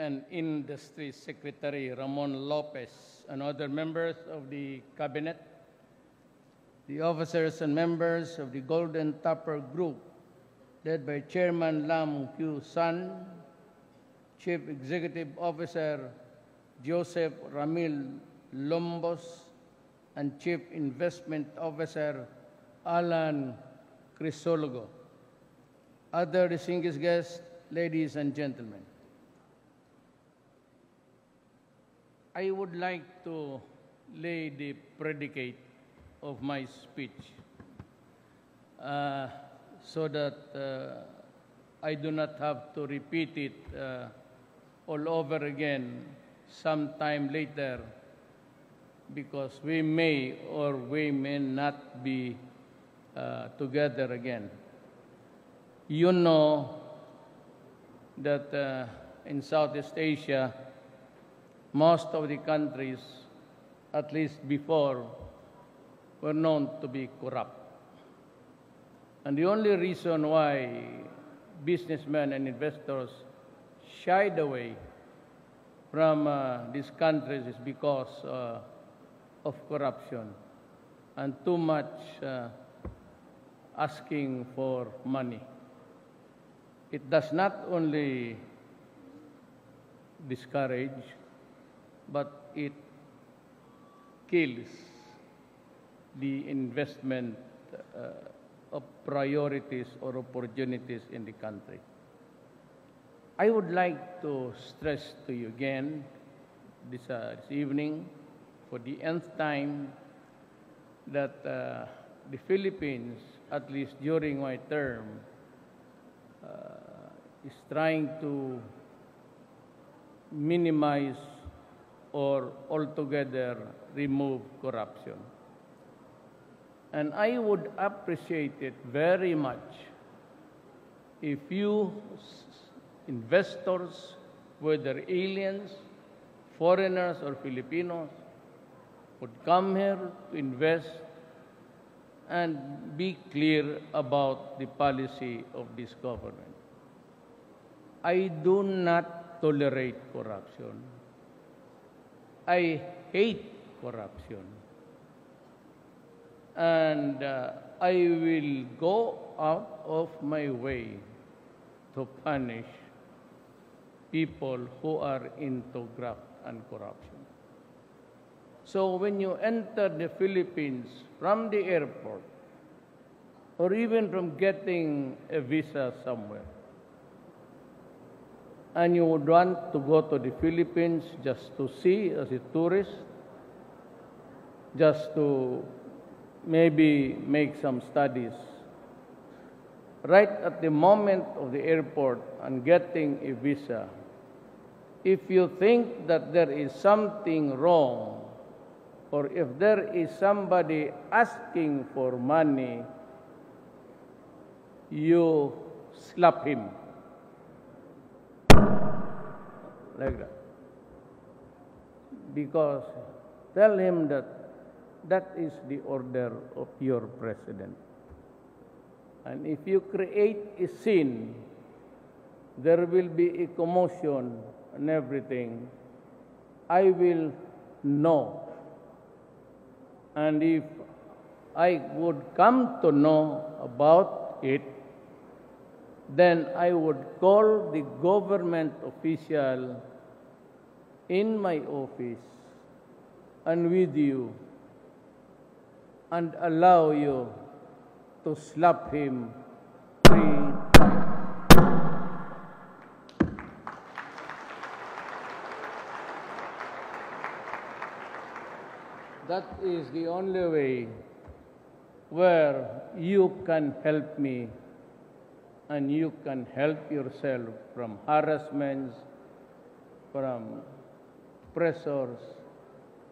and Industry Secretary Ramon Lopez, and other members of the Cabinet, the officers and members of the Golden Tupper Group, led by Chairman Lam Q. San, Chief Executive Officer Joseph Ramil Lombos, and Chief Investment Officer Alan Crisologo. Other distinguished guests, ladies and gentlemen, I would like to lay the predicate of my speech so that I do not have to repeat it all over again sometime later, because we may or we may not be together again. You know that in Southeast Asia, most of the countries, at least before, were known to be corrupt. And the only reason why businessmen and investors shied away from these countries is because of corruption and too much asking for money. It does not only discourage, but it kills the investment of priorities or opportunities in the country. I would like to stress to you again this evening, for the nth time, that the Philippines, at least during my term, is trying to minimize or altogether remove corruption. And I would appreciate it very much if you investors, whether aliens, foreigners, or Filipinos, would come here to invest and be clear about the policy of this government. I do not tolerate corruption. I hate corruption. And I will go out of my way to punish people who are into graft and corruption. So when you enter the Philippines from the airport, or even from getting a visa somewhere, and you would want to go to the Philippines just to see as a tourist, just to maybe make some studies, right at the moment of the airport and getting a visa, if you think that there is something wrong, or if there is somebody asking for money, you slap him. Like that. Because tell him that that is the order of your president. And if you create a scene, there will be a commotion and everything. I will know. And if I would come to know about it, then I would call the government official in my office and with you and allow you to slap him 3 times. That is the only way where you can help me and you can help yourself from harassments, from pressures,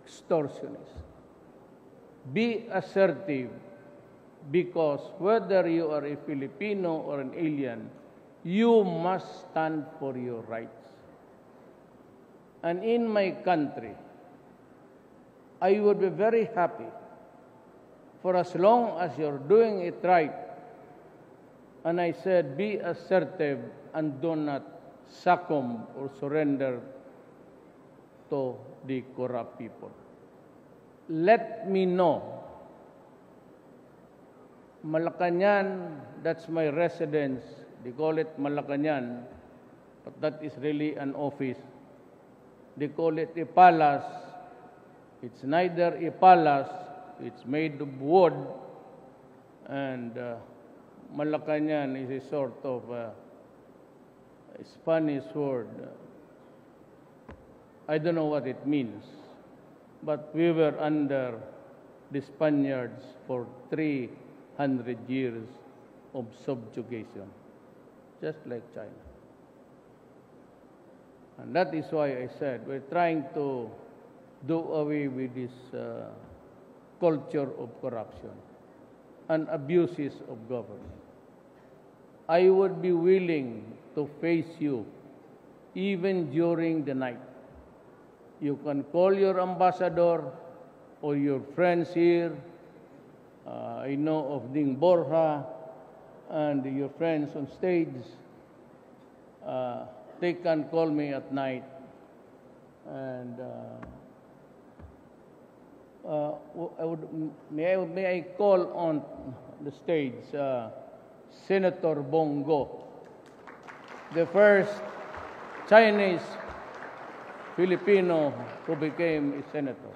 extortionists. Be assertive, because whether you are a Filipino or an alien, you must stand for your rights. And in my country, I would be very happy for as long as you're doing it right. And I said, be assertive and do not succumb or surrender to the corrupt people. Let me know. Malacañang, that's my residence. They call it Malacañang, but that is really an office. They call it a palace. It's neither a palace, it's made of wood, and Malacañang is a sort of a Spanish word. I don't know what it means, but we were under the Spaniards for 300 years of subjugation, just like China. And that is why I said we're trying to do away with this culture of corruption and abuses of government. I would be willing to face you even during the night. You can call your ambassador or your friends here. I know of Ding Borja and your friends on stage. They can call me at night, and may I call on the stage Senator Bongo, the first Chinese Filipino who became a senator.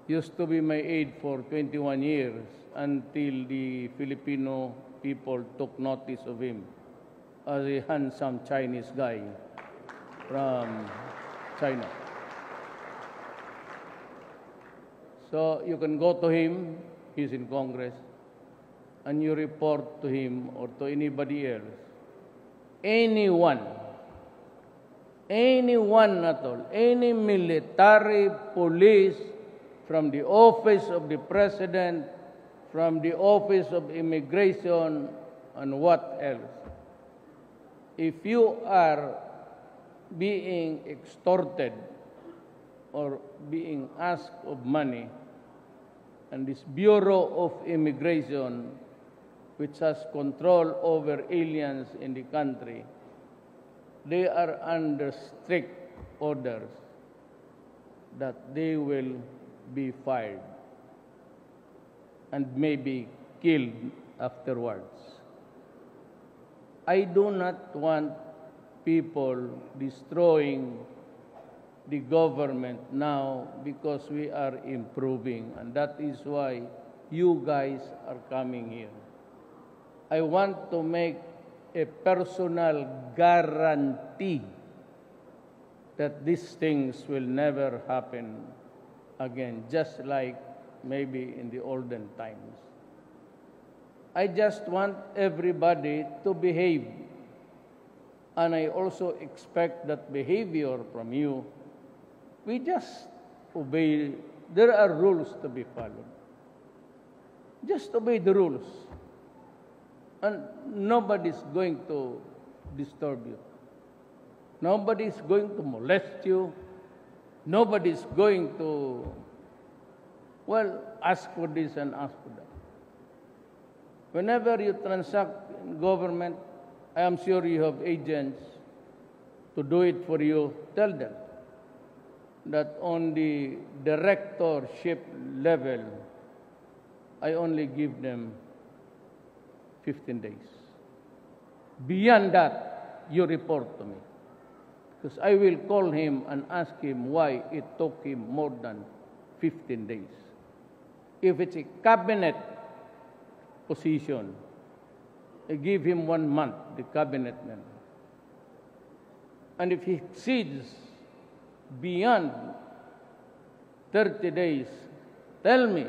Used to be my aide for 21 years until the Filipino people took notice of him as a handsome Chinese guy from China. So you can go to him, he's in Congress, and you report to him or to anybody else. Anyone at all, any military, police, from the office of the president, from the office of immigration, and what else. If you are being extorted or being asked of money, and this Bureau of Immigration, which has control over aliens in the country, they are under strict orders that they will be fired and maybe killed afterwards. I do not want people destroying the government now because we are improving, and that is why you guys are coming here. I want to make a personal guarantee that these things will never happen again, just like maybe in the olden times. I just want everybody to behave. And I also expect that behavior from you. We just obey. There are rules to be followed. Just obey the rules. And nobody's going to disturb you. Nobody's going to molest you. Nobody's going to, ask for this and ask for that. Whenever you transact in government, I am sure you have agents to do it for you. Tell them that on the directorship level, I only give them 15 days. Beyond that, you report to me. Because I will call him and ask him why it took him more than 15 days. If it's a cabinet position, I give him 1 month, the cabinet member. And if he exceeds beyond 30 days, tell me.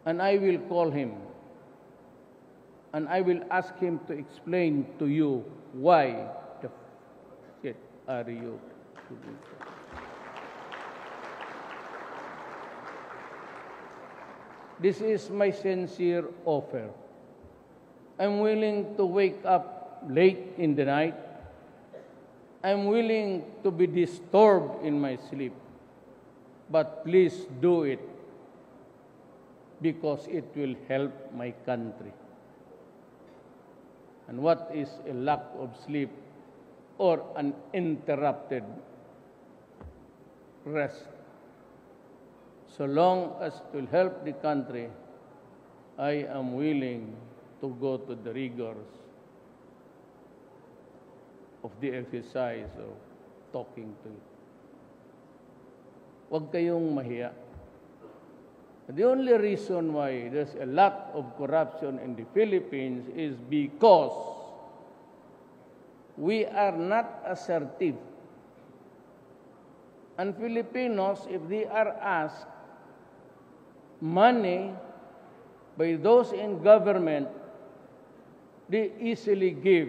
And I will call him. And I will ask him to explain to you why the shit are you doing that. This is my sincere offer. I'm willing to wake up late in the night. I'm willing to be disturbed in my sleep. but please do it because it will help my country. And what is a lack of sleep or an interrupted rest? So long as it will help the country, I am willing to go to the rigors of the exercise of talking to you. Huwag kayong mahiya. The only reason why there's a lot of corruption in the Philippines is because we are not assertive. And Filipinos, if they are asked money by those in government, they easily give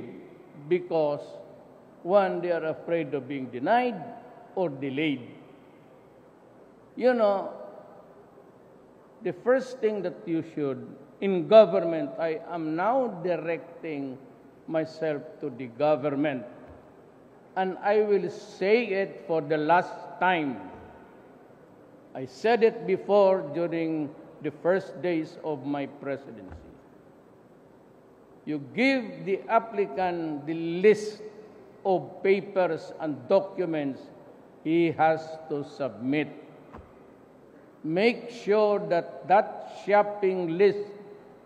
because, one, they are afraid of being denied or delayed. You know, the first thing that you should, in government, I am now directing myself to the government, and I will say it for the last time. I said it before during the first days of my presidency. You give the applicant the list of papers and documents he has to submit. Make sure that that shopping list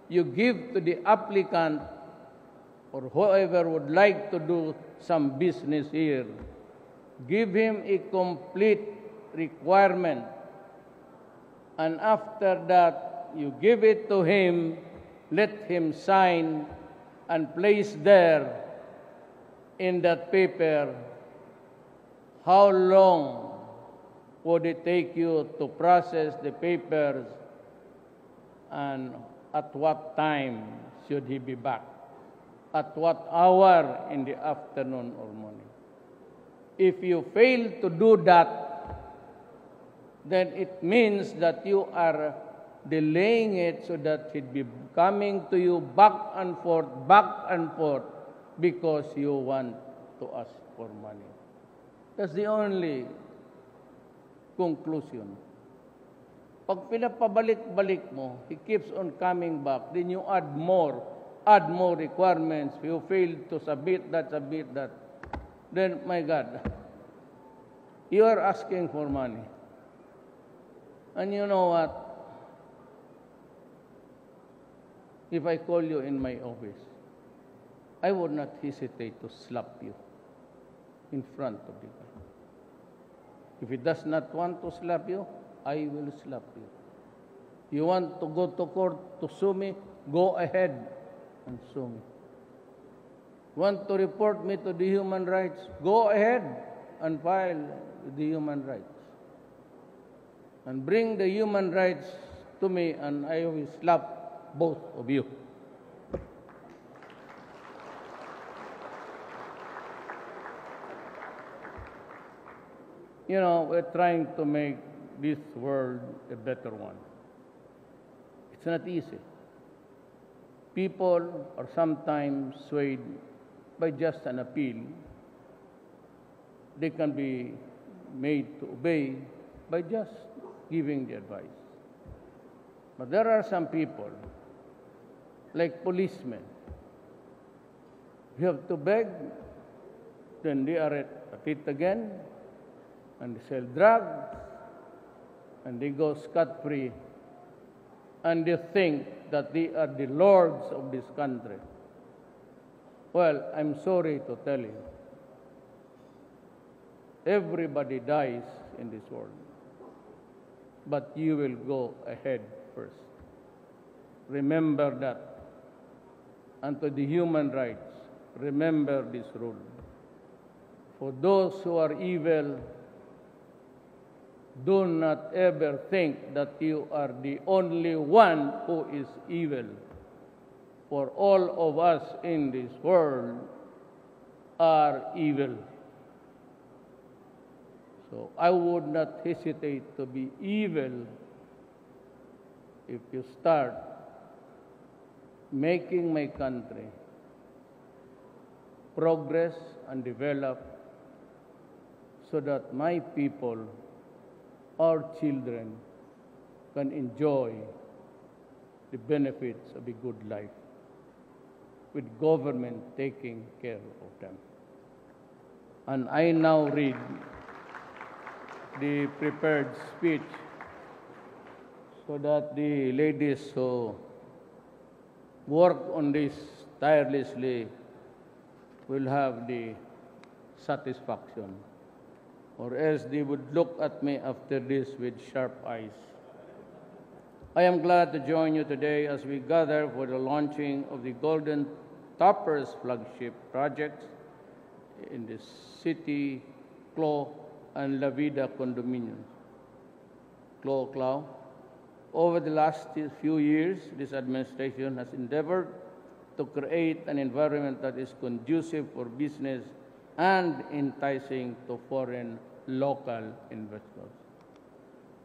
you give to the applicant or whoever would like to do some business here, give him a complete requirement. And after that, you give it to him, let him sign and place there in that paper how long would it take you to process the papers and at what time should he be back? At what hour in the afternoon or morning? If you fail to do that, then it means that you are delaying it so that he'd be coming to you back and forth, because you want to ask for money. That's the only conclusion. Pag pinapabalik-balik mo, he keeps on coming back, then you add more requirements. You fail to submit that, then, my God, you are asking for money. And you know what? If I call you in my office, I would not hesitate to slap you in front of the guy. If he does not want to slap you, I will slap you. You want to go to court to sue me? Go ahead and sue me. Want to report me to the human rights? Go ahead and file the human rights. And bring the human rights to me, and I will slap both of you. You know, we're trying to make this world a better one. It's not easy. People are sometimes swayed by just an appeal. They can be made to obey by just giving the advice. But there are some people, like policemen, you have to beg, then they are at it again, and they sell drugs, and they go scot-free, and they think that they are the lords of this country. Well, I'm sorry to tell you, everybody dies in this world, but you will go ahead first. Remember that. And to the human rights, remember this rule. For those who are evil, do not ever think that you are the only one who is evil. For all of us in this world are evil. So I would not hesitate to be evil if you start making my country progress and develop so that my people our children can enjoy the benefits of a good life with government taking care of them. And I now read the prepared speech so that the ladies who work on this tirelessly will have the satisfaction, or else they would look at me after this with sharp eyes. I am glad to join you today as we gather for the launching of the Golden Toppers flagship projects in the City, Clo, and La Vida condominiums. Clo. Over the last few years, this administration has endeavored to create an environment that is conducive for business and enticing to foreign local investors.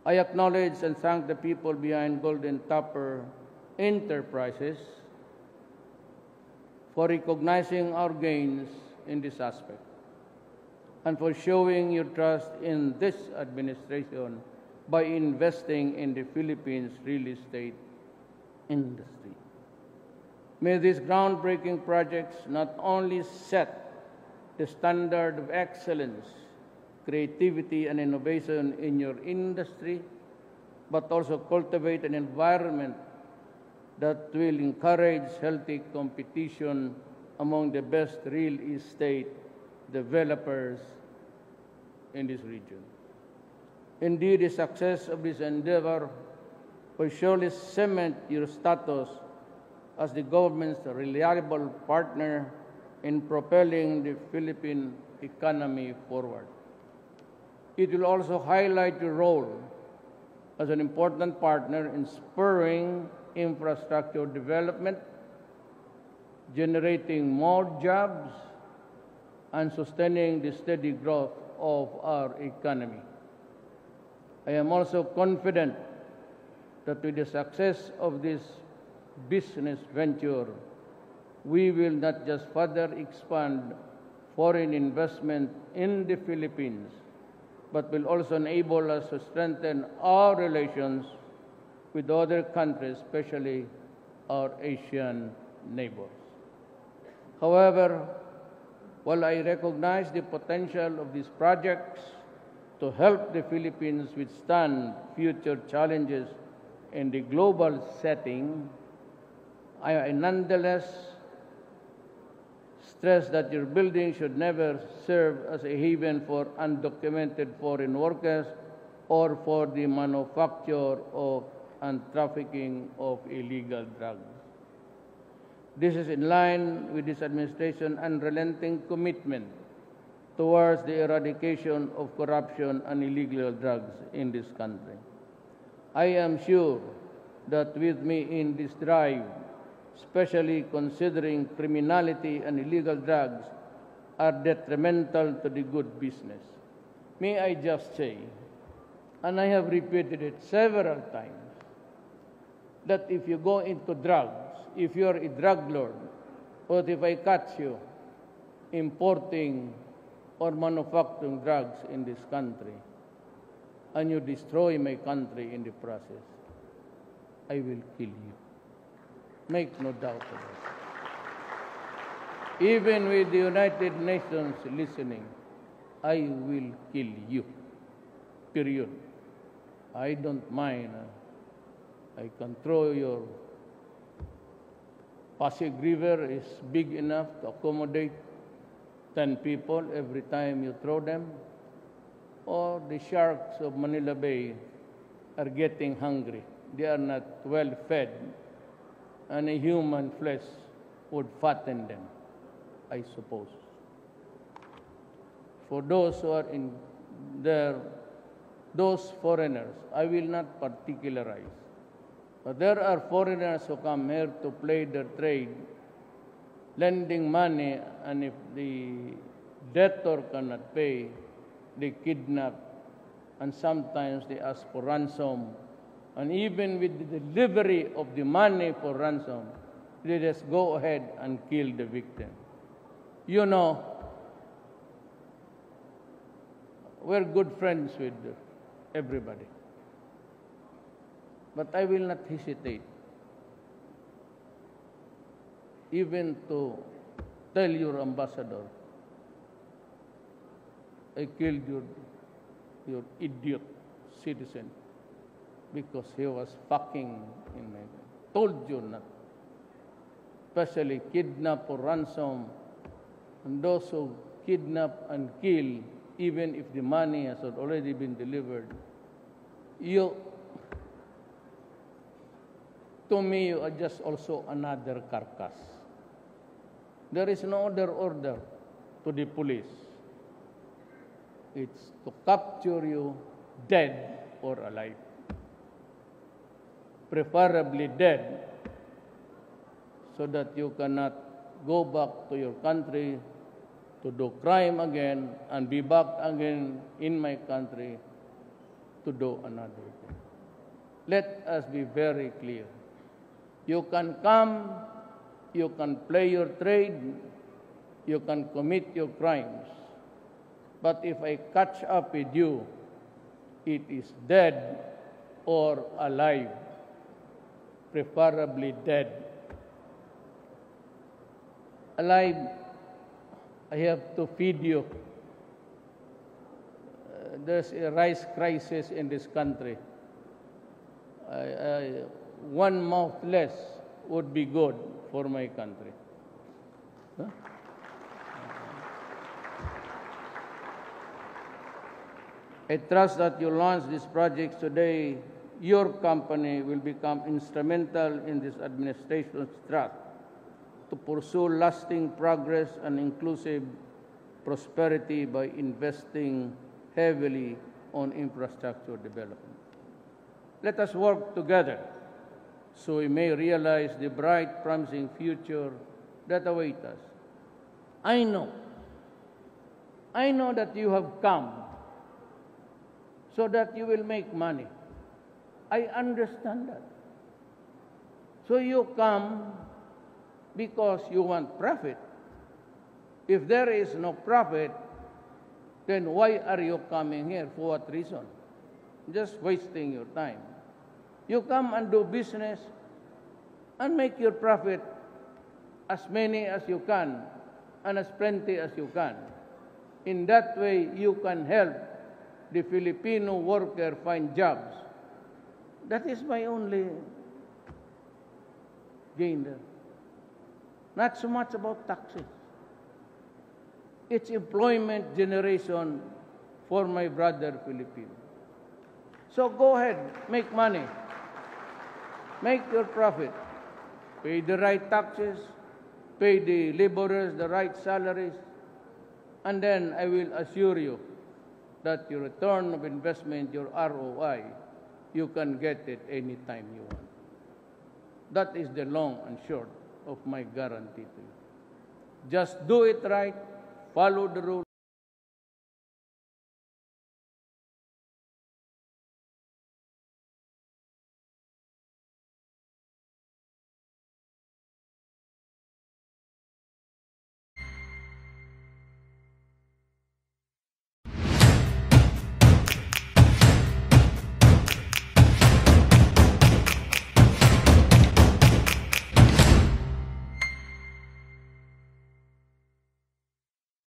I acknowledge and thank the people behind Golden Topper Enterprises for recognizing our gains in this aspect and for showing your trust in this administration by investing in the Philippines real estate industry. May these groundbreaking projects not only set the standard of excellence, creativity, and innovation in your industry, but also cultivate an environment that will encourage healthy competition among the best real estate developers in this region. Indeed, the success of this endeavor will surely cement your status as the government's reliable partner in propelling the Philippine economy forward. It will also highlight your role as an important partner in spurring infrastructure development, generating more jobs, and sustaining the steady growth of our economy. I am also confident that with the success of this business venture, we will not just further expand foreign investment in the Philippines, but will also enable us to strengthen our relations with other countries, especially our Asian neighbors. However, while I recognize the potential of these projects to help the Philippines withstand future challenges in the global setting, I nonetheless stress that your building should never serve as a haven for undocumented foreign workers or for the manufacture of and trafficking of illegal drugs. This is in line with this administration's unrelenting commitment towards the eradication of corruption and illegal drugs in this country. I am sure that with me in this drive, especially considering criminality and illegal drugs are detrimental to the good business. May I just say, and I have repeated it several times, that if you go into drugs, if you're a drug lord, or if I catch you importing or manufacturing drugs in this country, and you destroy my country in the process, I will kill you. Make no doubt about it. Even with the United Nations listening, I will kill you. Period. I don't mind. I can throw your Pasig River is big enough to accommodate 10 people every time you throw them. Or the sharks of Manila Bay are getting hungry. They are not well fed. And a human flesh would fatten them, I suppose. For those who are in there, those foreigners, I will not particularize. But there are foreigners who come here to play their trade, lending money, and if the debtor cannot pay, they kidnap, and sometimes they ask for ransom. And even with the delivery of the money for ransom, they just go ahead and kill the victim. You know, we're good friends with everybody. But I will not hesitate even to tell your ambassador, I killed your idiot citizen because he was fucking in my bed. Told you not. Especially kidnap or ransom, and those who kidnap and kill, even if the money has already been delivered. To me, you are just also another carcass. There is no other order to the police. It's to capture you dead or alive. Preferably dead, so that you cannot go back to your country to do crime again and be back again in my country to do another thing. Let us be very clear. You can come, you can play your trade, you can commit your crimes. But if I catch up with you, it is dead or alive, preferably dead. Alive, I have to feed you. There's a rice crisis in this country. One mouth less would be good for my country. Huh? I trust that you launch these projects today. Your company will become instrumental in this administration's thrust to pursue lasting progress and inclusive prosperity by investing heavily on infrastructure development. Let us work together so we may realize the bright, promising future that awaits us. I know that you have come so that you will make money. I understand that. So you come because you want profit. If there is no profit, then why are you coming here? For what reason? Just wasting your time. You come and do business and make your profit as many as you can and as plenty as you can. In that way, you can help the Filipino worker find jobs. That is my only gain there. Not so much about taxes. It's employment generation for my brother Filipino. So go ahead, make money. Make your profit. Pay the right taxes, pay the laborers the right salaries, and then I will assure you that your return of investment, your ROI, you can get it any time you want. That is the long and short of my guarantee to you. Just do it right, follow the rules.